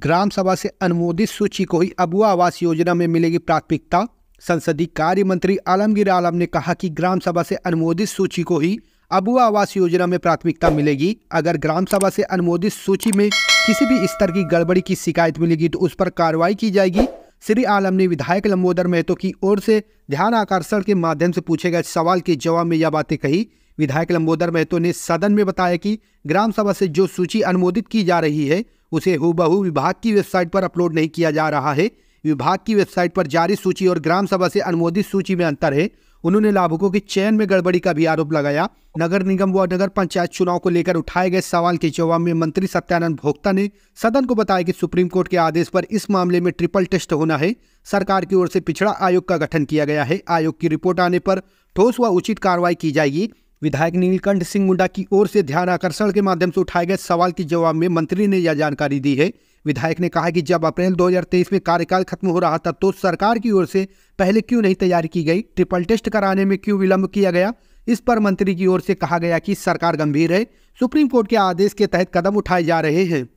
ग्राम सभा से अनुमोदित सूची को ही अबुआ आवास योजना में मिलेगी प्राथमिकता। संसदीय कार्य मंत्री आलमगीर आलम ने कहा कि ग्राम सभा से अनुमोदित सूची को ही अबुआ आवास योजना में प्राथमिकता मिलेगी। अगर ग्राम सभा से अनुमोदित सूची में किसी भी स्तर की गड़बड़ी की शिकायत मिलेगी तो उस पर कार्रवाई की जाएगी। श्री आलम ने विधायक लंबोदर महतो की ओर से ध्यान आकर्षण के माध्यम से पूछे गए सवाल के जवाब में यह बातें कही। विधायक लंबोदर महतो ने सदन में बताया कि ग्राम सभा से जो सूची अनुमोदित की जा रही है उसे हूबहू विभाग की वेबसाइट पर अपलोड नहीं किया जा रहा है। विभाग की वेबसाइट पर जारी सूची और ग्राम सभा से अनुमोदित सूची में अंतर है। उन्होंने लाभुकों के चयन में गड़बड़ी का भी आरोप लगाया। नगर निगम व नगर पंचायत चुनाव को लेकर उठाए गए सवाल के जवाब में मंत्री सत्यानंद भोक्ता ने सदन को बताया कि सुप्रीम कोर्ट के आदेश पर इस मामले में ट्रिपल टेस्ट होना है। सरकार की ओर से पिछड़ा आयोग का गठन किया गया है। आयोग की रिपोर्ट आने पर ठोस व उचित कार्रवाई की जाएगी। विधायक नीलकंठ सिंह मुंडा की ओर से ध्यान आकर्षण के माध्यम से उठाए गए सवाल के जवाब में मंत्री ने यह जानकारी दी है। विधायक ने कहा कि जब अप्रैल 2023 में कार्यकाल खत्म हो रहा था तो सरकार की ओर से पहले क्यों नहीं तैयारी की गई, ट्रिपल टेस्ट कराने में क्यों विलंब किया गया। इस पर मंत्री की ओर से कहा गया कि सरकार गंभीर है, सुप्रीम कोर्ट के आदेश के तहत कदम उठाए जा रहे हैं।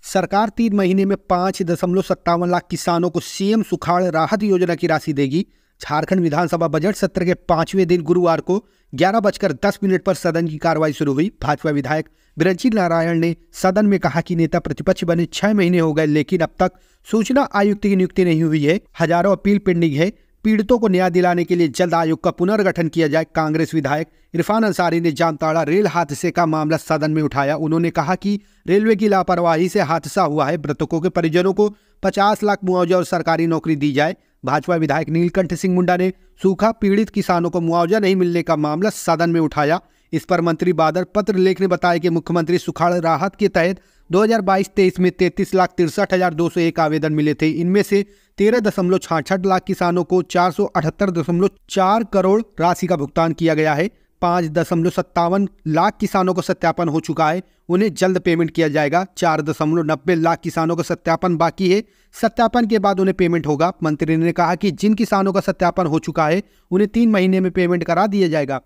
सरकार 3 महीने में 5.57 लाख किसानों को सीएम सुखाड़ राहत योजना की राशि देगी। झारखंड विधानसभा बजट सत्र के 5वें दिन गुरुवार को 11:10 पर सदन की कार्रवाई शुरू हुई। भाजपा विधायक बिरंची नारायण ने सदन में कहा कि नेता प्रतिपक्ष बने 6 महीने हो गए लेकिन अब तक सूचना आयुक्त की नियुक्ति नहीं हुई है। हजारों अपील पेंडिंग है। पीड़ितों को न्याय दिलाने के लिए जल्द आयोग का पुनर्गठन किया जाए। कांग्रेस विधायक इरफान अंसारी ने जामताड़ा रेल हादसे का मामला सदन में उठाया। उन्होंने कहा कि रेलवे की लापरवाही से हादसा हुआ है। मृतकों के परिजनों को 50 लाख मुआवजा और सरकारी नौकरी दी जाए। भाजपा विधायक नीलकंठ सिंह मुंडा ने सूखा पीड़ित किसानों को मुआवजा नहीं मिलने का मामला सदन में उठाया। इस पर मंत्री बादल पत्रलेख ने बताया कि मुख्यमंत्री सुखाड़ राहत के तहत 2022-23 में 33,63,201 आवेदन मिले थे। इनमें से 13.66 लाख किसानों को 478.4 करोड़ राशि का भुगतान किया गया है। 5.57 लाख किसानों को सत्यापन हो चुका है, उन्हें जल्द पेमेंट किया जाएगा। 4.90 लाख किसानों का सत्यापन बाकी है, सत्यापन के बाद उन्हें पेमेंट होगा। मंत्री ने कहा कि जिन किसानों का सत्यापन हो चुका है उन्हें 3 महीने में पेमेंट करा दिया जाएगा।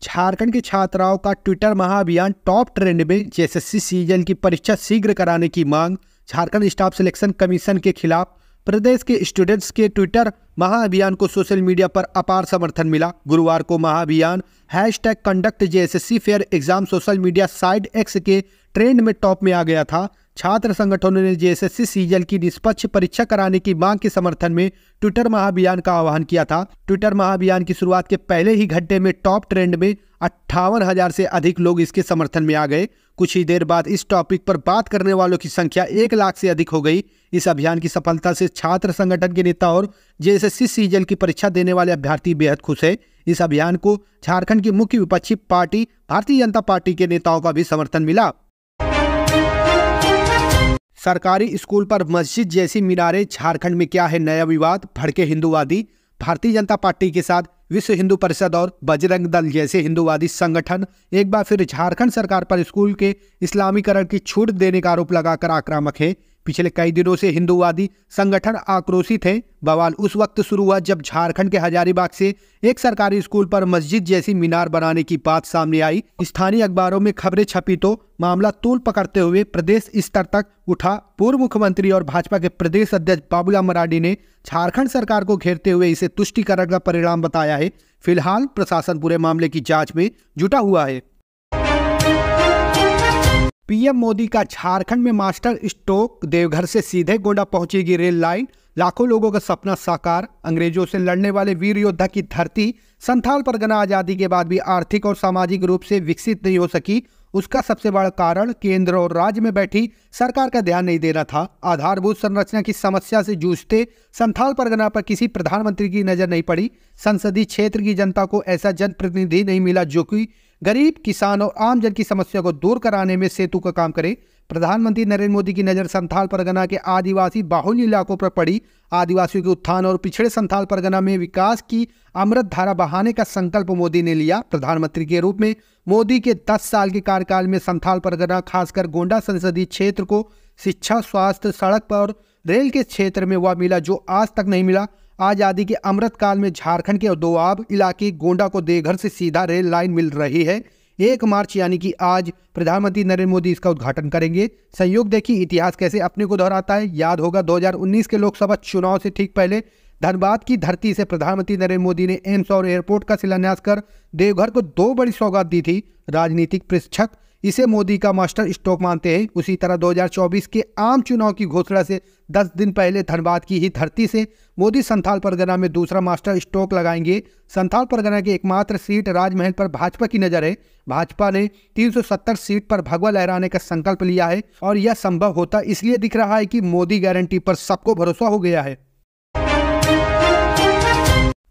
झारखंड के छात्राओं का ट्विटर महाअभियान टॉप ट्रेंड में। जेएसएससी सीजन की परीक्षा शीघ्र कराने की मांग। झारखंड स्टाफ सिलेक्शन कमीशन के खिलाफ प्रदेश के स्टूडेंट्स के ट्विटर महाअभियान को सोशल मीडिया पर अपार समर्थन मिला। गुरुवार को महाअभियान #conduct JSSC fair exam social media site x के ट्रेंड में टॉप में आ गया था। छात्र संगठनों ने जेएसएससी सीजन की निष्पक्ष परीक्षा कराने की मांग के समर्थन में ट्विटर महाअभियान का आह्वान किया था। ट्विटर महाअभियान की शुरुआत के पहले ही घंटे में टॉप ट्रेंड में 58,000 से अधिक लोग इसके समर्थन में आ गए। कुछ ही देर बाद इस टॉपिक पर बात करने वालों की संख्या 1 लाख से अधिक हो गई। इस अभियान की सफलता से छात्र संगठन के नेता और जेएसएससी सीजन की परीक्षा देने वाले अभ्यर्थी बेहद खुश है। इस अभियान को झारखंड की मुख्य विपक्षी पार्टी भारतीय जनता पार्टी के नेताओं का भी समर्थन मिला। सरकारी स्कूल पर मस्जिद जैसी मीनारें, झारखंड में क्या है नया विवाद, भड़के हिंदूवादी। भारतीय जनता पार्टी के साथ विश्व हिंदू परिषद और बजरंग दल जैसे हिंदूवादी संगठन एक बार फिर झारखंड सरकार पर स्कूल के इस्लामीकरण की छूट देने का आरोप लगाकर आक्रामक है। पिछले कई दिनों से हिंदूवादी संगठन आक्रोशित हैं। बवाल उस वक्त शुरू हुआ जब झारखंड के हजारीबाग से एक सरकारी स्कूल पर मस्जिद जैसी मीनार बनाने की बात सामने आई। स्थानीय अखबारों में खबरें छपी तो मामला तूल पकड़ते हुए प्रदेश स्तर तक उठा। पूर्व मुख्यमंत्री और भाजपा के प्रदेश अध्यक्ष बाबूलाल मरांडी ने झारखंड सरकार को घेरते हुए इसे तुष्टीकरण का परिणाम बताया है। फिलहाल प्रशासन पूरे मामले की जांच में जुटा हुआ है। पीएम मोदी का झारखंड में मास्टर स्ट्रोक, देवघर से सीधे गोंडा पहुंचेगी रेल लाइन। लाखों लोगों का सपना साकार। अंग्रेजों से लड़ने वाले वीर योद्धा की धरती संथाल परगना आजादी के बाद भी आर्थिक और सामाजिक रूप से विकसित नहीं हो सकी। उसका सबसे बड़ा कारण केंद्र और राज्य में बैठी सरकार का ध्यान नहीं देना था। आधारभूत संरचना की समस्या से जूझते संथाल परगना पर किसी प्रधानमंत्री की नजर नहीं पड़ी। संसदीय क्षेत्र की जनता को ऐसा जनप्रतिनिधि नहीं मिला जो कि गरीब, किसान और आम जन की समस्या को दूर कराने में सेतु का काम करे। प्रधानमंत्री नरेंद्र मोदी की नज़र संथाल परगना के आदिवासी बाहुल्य इलाकों पर पड़ी। आदिवासियों के उत्थान और पिछड़े संथाल परगना में विकास की अमृत धारा बहाने का संकल्प मोदी ने लिया। प्रधानमंत्री के रूप में मोदी के 10 साल के कार्यकाल में संथाल परगना, खासकर गोंडा संसदीय क्षेत्र को शिक्षा, स्वास्थ्य, सड़क और रेल के क्षेत्र में वह मिला जो आज तक नहीं मिला। आज़ादी के अमृत काल में झारखंड के दोआब इलाके गोंडा को देवघर से सीधा रेल लाइन मिल रही है। 1 मार्च यानी कि आज प्रधानमंत्री नरेंद्र मोदी इसका उद्घाटन करेंगे। संयोग देखिए इतिहास कैसे अपने को दोहराता है। याद होगा 2019 के लोकसभा चुनाव से ठीक पहले धनबाद की धरती से प्रधानमंत्री नरेंद्र मोदी ने एम्स और एयरपोर्ट का शिलान्यास कर देवघर को 2 बड़ी सौगात दी थी। राजनीतिक प्रेक्षक इसे मोदी का मास्टर स्ट्रोक मानते हैं। उसी तरह 2024 के आम चुनाव की घोषणा से 10 दिन पहले धनबाद की ही धरती से मोदी संथाल परगना में दूसरा मास्टर स्ट्रोक लगाएंगे। संथाल परगना की एकमात्र सीट राजमहल पर भाजपा की नजर है। भाजपा ने 370 सीट पर भगवा लहराने का संकल्प लिया है और यह संभव होता इसलिए दिख रहा है कि मोदी गारंटी पर सबको भरोसा हो गया है।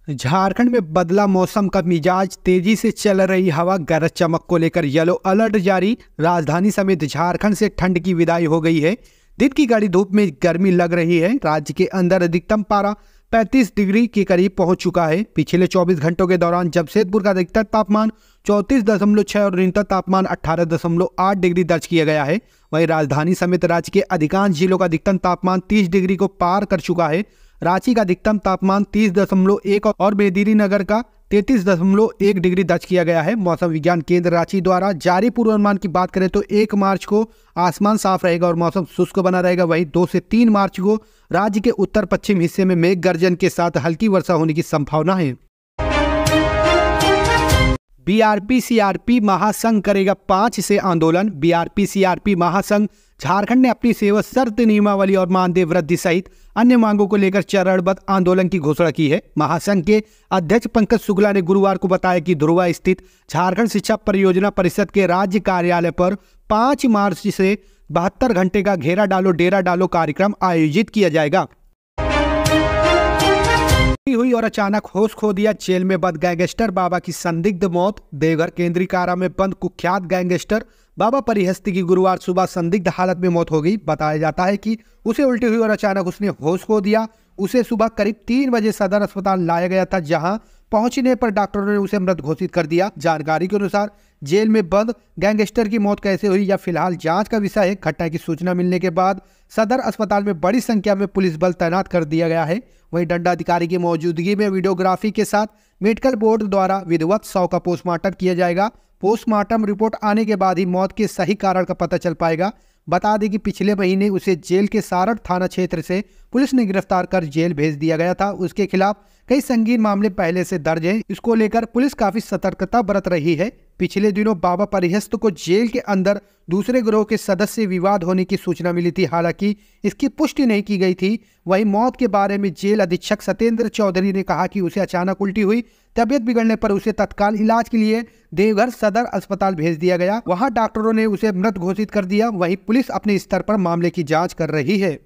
झारखंड में बदला मौसम का मिजाज, तेजी से चल रही हवा, गरज चमक को लेकर येलो अलर्ट जारी। राजधानी समेत झारखंड से ठंड की विदाई हो गई है। दिन की गाढ़ी धूप में गर्मी लग रही है। राज्य के अंदर अधिकतम पारा 35 डिग्री के करीब पहुंच चुका है। पिछले 24 घंटों के दौरान जमशेदपुर का अधिकतर तापमान 34.6 और न्यूनतम तापमान 18.8 डिग्री दर्ज किया गया है। वहीं राजधानी समेत राज्य के अधिकांश जिलों का अधिकतम तापमान 30 डिग्री को पार कर चुका है। रांची का अधिकतम तापमान 30.1 और मेदिनीनगर का 33.1 डिग्री दर्ज किया गया है। मौसम विज्ञान केंद्र रांची द्वारा जारी पूर्वानुमान की बात करें तो 1 मार्च को आसमान साफ रहेगा और मौसम शुष्क बना रहेगा। वहीं 2 से 3 मार्च को राज्य के उत्तर पश्चिम हिस्से में मेघ गर्जन के साथ हल्की वर्षा होने की संभावना है। बीआरपी सीआरपी महासंघ करेगा 5 से आंदोलन। बीआरपी सीआरपी महासंघ झारखंड ने अपनी सेवा शर्त नियमावली और मानदेय वृद्धि सहित अन्य मांगों को लेकर चरणबद्ध आंदोलन की घोषणा की है। महासंघ के अध्यक्ष पंकज शुक्ला ने गुरुवार को बताया कि धुर्वा स्थित झारखंड शिक्षा परियोजना परिषद के राज्य कार्यालय पर 5 मार्च से 72 घंटे का घेरा डालो डेरा डालो कार्यक्रम आयोजित किया जाएगा। हुई और अचानक होश खो दिया, जेल में बंद गैंगस्टर बाबा की संदिग्ध मौत। देवघर केंद्रीय कारा में बंद कुख्यात गैंगस्टर बाबा परिहस्ती की गुरुवार सुबह संदिग्ध हालत में मौत हो गई। बताया जाता है कि उसे उल्टी हुई और अचानक उसने होश खो दिया। उसे सुबह करीब 3 बजे सदर अस्पताल लाया गया था, जहां पहुंचने पर डॉक्टरों ने उसे मृत घोषित कर दिया। जानकारी के अनुसार जेल में बंद गैंगस्टर की मौत कैसे हुई यह फिलहाल जांच का विषय है। घटना की सूचना मिलने के बाद सदर अस्पताल में बड़ी संख्या में पुलिस बल तैनात कर दिया गया है। वहीं दंडाधिकारी की मौजूदगी में वीडियोग्राफी के साथ मेडिकल बोर्ड द्वारा विधिवत शव का पोस्टमार्टम किया जाएगा। पोस्टमार्टम रिपोर्ट आने के बाद ही मौत के सही कारण का पता चल पाएगा। बता दें कि पिछले महीने उसे जेल के सारड़ थाना क्षेत्र से पुलिस ने गिरफ्तार कर जेल भेज दिया गया था। उसके खिलाफ कई संगीन मामले पहले से दर्ज हैं। इसको लेकर पुलिस काफी सतर्कता बरत रही है। पिछले दिनों बाबा परिहस्त को जेल के अंदर दूसरे गिरोह के सदस्य विवाद होने की सूचना मिली थी, हालांकि इसकी पुष्टि नहीं की गई थी। वहीं मौत के बारे में जेल अधीक्षक सत्येंद्र चौधरी ने कहा कि उसे अचानक उल्टी हुई, तबियत बिगड़ने पर उसे तत्काल इलाज के लिए देवघर सदर अस्पताल भेज दिया गया। वहां डॉक्टरों ने उसे मृत घोषित कर दिया। वहीं पुलिस अपने स्तर पर मामले की जांच कर रही है।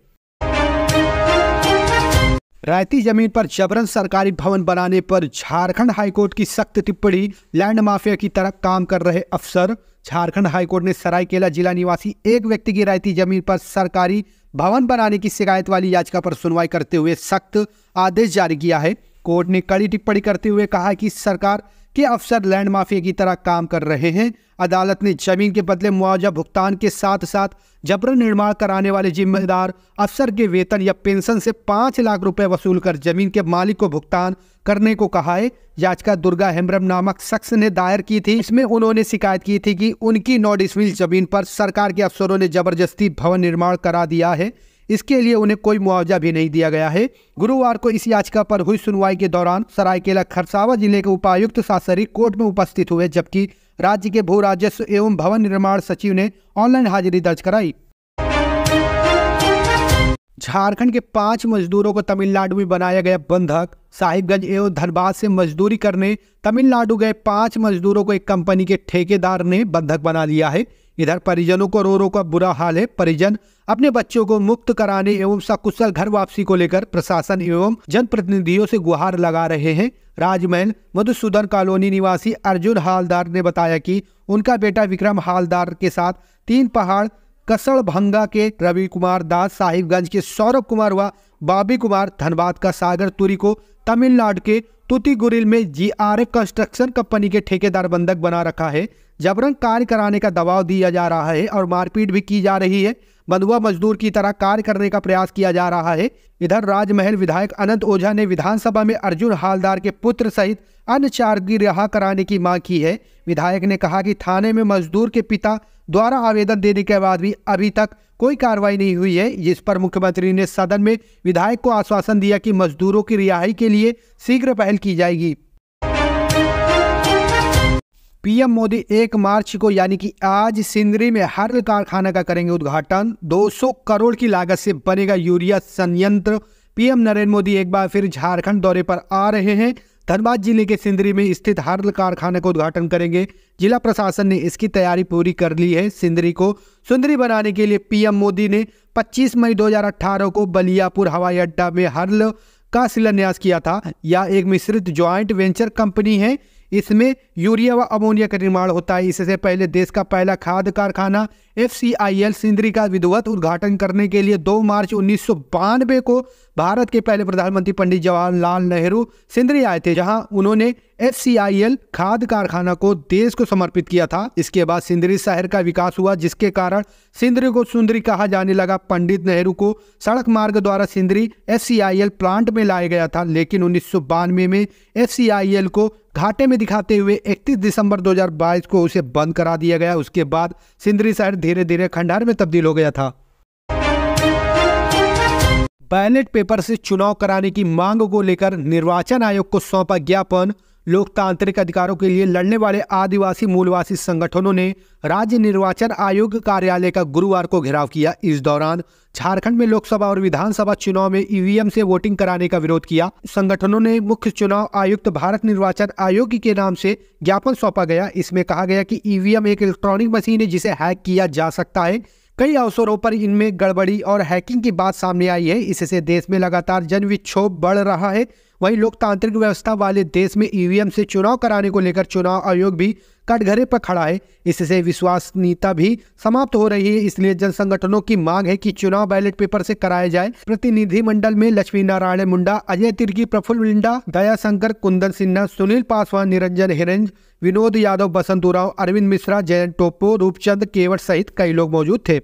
रायती जमीन पर जबरन सरकारी भवन बनाने पर झारखंड हाईकोर्ट की सख्त टिप्पणी। लैंड माफिया की तरह काम कर रहे अफसर। झारखंड हाईकोर्ट ने सरायकेला जिला निवासी एक व्यक्ति की रायती जमीन पर सरकारी भवन बनाने की शिकायत वाली याचिका पर सुनवाई करते हुए सख्त आदेश जारी किया है। कोर्ट ने कड़ी टिप्पणी करते हुए कहा कि सरकार के अफसर लैंड माफिया की तरह काम कर रहे हैं। अदालत ने जमीन के बदले मुआवजा भुगतान के साथ साथ जबरन निर्माण कराने वाले जिम्मेदार अफसर के वेतन या पेंशन से 5 लाख रुपए वसूल कर जमीन के मालिक को भुगतान करने को कहा है। याचिका दुर्गा हेम्ब्रम नामक शख्स ने दायर की थी। इसमें उन्होंने शिकायत की थी कि उनकी 9 डिसमिल जमीन पर सरकार के अफसरों ने जबरदस्ती भवन निर्माण करा दिया है। इसके लिए उन्हें कोई मुआवजा भी नहीं दिया गया है। गुरुवार को इस याचिका पर हुई सुनवाई के दौरान सरायकेला खरसावां जिले के उपायुक्त शासरी कोर्ट में उपस्थित हुए, जबकि राज्य के भू राजस्व एवं भवन निर्माण सचिव ने ऑनलाइन हाजिरी दर्ज कराई। झारखंड के 5 मजदूरों को तमिलनाडु में बनाया गया बंधक। साहिबगंज एवं धनबाद से मजदूरी करने तमिलनाडु गए 5 मजदूरों को एक कंपनी के ठेकेदार ने बंधक बना लिया है। इधर परिजनों को रो का बुरा हाल है। परिजन अपने बच्चों को मुक्त कराने एवं सकुशल घर वापसी को लेकर प्रशासन एवं जनप्रतिनिधियों से गुहार लगा रहे हैं। राजमहल मधुसूदन कॉलोनी निवासी अर्जुन हालदार ने बताया कि उनका बेटा विक्रम हालदार के साथ 3 पहाड़ कसड़भंगा के रवि कुमार दास, साहिबगंज के सौरभ कुमार व बॉबी कुमार, धनबाद का सागर तुरी को तमिलनाडु के तूतीगुरिल में जीआरएफ कंस्ट्रक्शन कंपनी के ठेकेदार बंधक बना रखा है। जबरन कार्य कराने का दबाव दिया जा रहा है और मारपीट भी की जा रही है। बंधुआ मजदूर की तरह कार्य करने का प्रयास किया जा रहा है। इधर राजमहल विधायक अनंत ओझा ने विधानसभा में अर्जुन हालदार के पुत्र सहित अन्य 4 की रिहा कराने की मांग की है। विधायक ने कहा कि थाने में मजदूर के पिता द्वारा आवेदन देने के बाद भी अभी तक कोई कार्रवाई नहीं हुई है, जिस पर मुख्यमंत्री ने सदन में विधायक को आश्वासन दिया कि मजदूरों की रिहाई के लिए शीघ्र पहल की जाएगी। पीएम मोदी 1 मार्च को यानी कि आज सिंदरी में हर्ल कारखाना का करेंगे उद्घाटन। 200 करोड़ की लागत से बनेगा यूरिया संयंत्र। पीएम नरेंद्र मोदी एक बार फिर झारखंड दौरे पर आ रहे हैं। धनबाद जिले के सिंदरी में स्थित हर्ल कारखाने का उद्घाटन करेंगे। जिला प्रशासन ने इसकी तैयारी पूरी कर ली है। सिंदरी को सुंदरी बनाने के लिए पीएम मोदी ने 25 मई 2018 को बलियापुर हवाई अड्डा में हर्ल का शिलान्यास किया था। यह एक मिश्रित ज्वाइंट वेंचर कंपनी है। इसमें यूरिया व अमोनिया का निर्माण होता है। इससे पहले देश का पहला खाद्य कारखाना FCIL सिंदरी का विधिवत उद्घाटन करने के लिए 2 मार्च 1992 को भारत के पहले प्रधानमंत्री पंडित जवाहरलाल नेहरू सिंदरी आए थे, जहां उन्होंने FCIL खाद्य कारखाना को देश को समर्पित किया था। इसके बाद सिंदरी शहर का विकास हुआ, जिसके कारण सिंदरी को सुंदरी कहा जाने लगा। पंडित नेहरू को सड़क मार्ग द्वारा सिंदरी FCIL प्लांट में लाया गया था, लेकिन 1992 में FCIL को घाटे में दिखाते हुए 31 दिसंबर 2022 को उसे बंद करा दिया गया। उसके बाद सिंदरी शहर धीरे धीरे खंडहर में तब्दील हो गया था। बैलेट पेपर से चुनाव कराने की मांग को लेकर निर्वाचन आयोग को सौंपा ज्ञापन। लोकतांत्रिक अधिकारों के लिए लड़ने वाले आदिवासी मूलवासी संगठनों ने राज्य निर्वाचन आयोग कार्यालय का गुरुवार को घेराव किया। इस दौरान झारखंड में लोकसभा और विधानसभा चुनाव में ईवीएम से वोटिंग कराने का विरोध किया। संगठनों ने मुख्य चुनाव आयुक्त भारत निर्वाचन आयोग के नाम से ज्ञापन सौंपा गया। इसमें कहा गया कि ईवीएम एक इलेक्ट्रॉनिक मशीन है जिसे हैक किया जा सकता है। कई अवसरों पर इनमें गड़बड़ी और हैकिंग की बात सामने आई है। इससे देश में लगातार जन विक्षोभ बढ़ रहा है। वहीं लोकतांत्रिक व्यवस्था वाले देश में ईवीएम से चुनाव कराने को लेकर चुनाव आयोग भी कटघरे पर खड़ा है। इससे विश्वसनीयता भी समाप्त हो रही है। इसलिए जन संगठनों की मांग है कि चुनाव बैलेट पेपर से कराया जाए। प्रतिनिधिमंडल में लक्ष्मी नारायण मुंडा, अजय तिर्की, प्रफुल्ल लिंडा, दयाशंकर, कुंदन सिन्हा, सुनील पासवान, निरंजन हिरेंज, विनोद यादव, बसंत उरांव, अरविंद मिश्रा, जयंत टोप्पो, रूपचंद केवट सहित कई लोग मौजूद थे।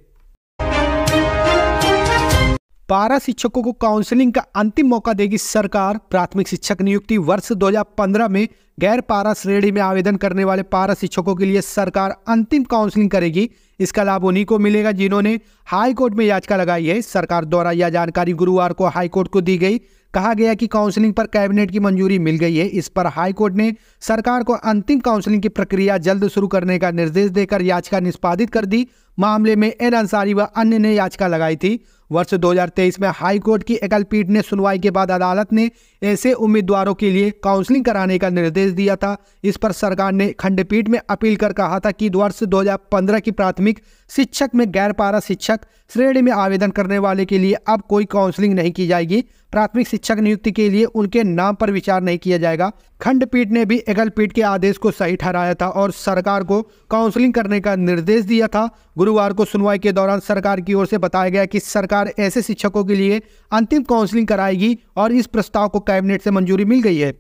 पारा शिक्षकों को काउंसलिंग का अंतिम मौका देगी सरकार। प्राथमिक शिक्षक नियुक्ति वर्ष 2015 में गैर पारा श्रेणी में आवेदन करने वाले पारा शिक्षकों के लिए सरकार अंतिम काउंसलिंग करेगी। इसका लाभ उन्हीं को मिलेगा जिन्होंने हाई कोर्ट में याचिका लगाई है। सरकार द्वारा यह जानकारी गुरुवार को हाई कोर्ट को दी गई। कहा गया कि काउंसलिंग पर कैबिनेट की मंजूरी मिल गई है। इस पर हाई कोर्ट ने सरकार को अंतिम काउंसलिंग की प्रक्रिया जल्द शुरू करने का निर्देश देकर याचिका निष्पादित कर दी। मामले में एन अंसारी व अन्य ने याचिका लगाई थी। वर्ष 2023 में हाई कोर्ट की एकल पीठ ने सुनवाई के बाद अदालत ने ऐसे उम्मीदवारों के लिए काउंसलिंग कराने का निर्देश दिया था। इस पर सरकार ने खंडपीठ में अपील कर कहा था कि वर्ष 2015 की प्राथमिक शिक्षक में गैर पारा शिक्षक श्रेणी में आवेदन करने वाले के लिए अब कोई काउंसलिंग नहीं की जाएगी। प्राथमिक शिक्षक नियुक्ति के लिए उनके नाम पर विचार नहीं किया जाएगा। खंडपीठ ने भी एकल पीठ के आदेश को सही ठहराया था और सरकार को काउंसलिंग करने का निर्देश दिया था। गुरुवार को सुनवाई के दौरान सरकार की ओर से बताया गया कि सरकार ऐसे शिक्षकों के लिए अंतिम काउंसलिंग कराएगी और इस प्रस्ताव को कैबिनेट से मंजूरी मिल गई है।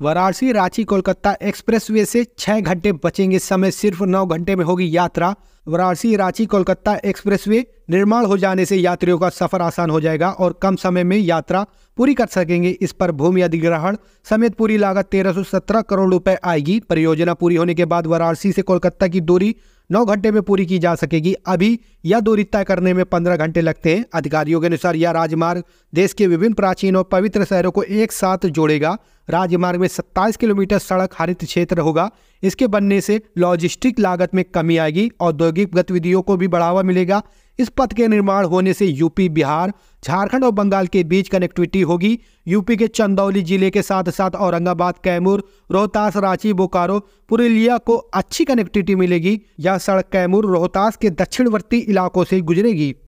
वाराणसी रांची कोलकाता एक्सप्रेसवे से 6 घंटे बचेंगे समय, सिर्फ 9 घंटे में होगी यात्रा। वाराणसी रांची कोलकाता एक्सप्रेसवे निर्माण हो जाने से यात्रियों का सफर आसान हो जाएगा और कम समय में यात्रा पूरी कर सकेंगे। इस पर भूमि अधिग्रहण समेत पूरी लागत 1317 करोड़ रुपए आएगी। परियोजना पूरी होने के बाद वाराणसी से कोलकाता की दूरी 9 घंटे में पूरी की जा सकेगी। अभी यह दूरी तय करने में 15 घंटे लगते हैं। अधिकारियों के अनुसार यह राजमार्ग देश के विभिन्न प्राचीन और पवित्र शहरों को एक साथ जोड़ेगा। राजमार्ग में 27 किलोमीटर सड़क हरित क्षेत्र होगा। इसके बनने से लॉजिस्टिक लागत में कमी आएगी, औद्योगिक गतिविधियों को भी बढ़ावा मिलेगा। इस पथ के निर्माण होने से यूपी, बिहार, झारखंड और बंगाल के बीच कनेक्टिविटी होगी। यूपी के चंदौली जिले के साथ साथ औरंगाबाद, कैमूर, रोहतास, रांची, बोकारो, पुरुलिया को अच्छी कनेक्टिविटी मिलेगी। यह सड़क कैमूर, रोहतास के दक्षिणवर्ती इलाकों से गुजरेगी।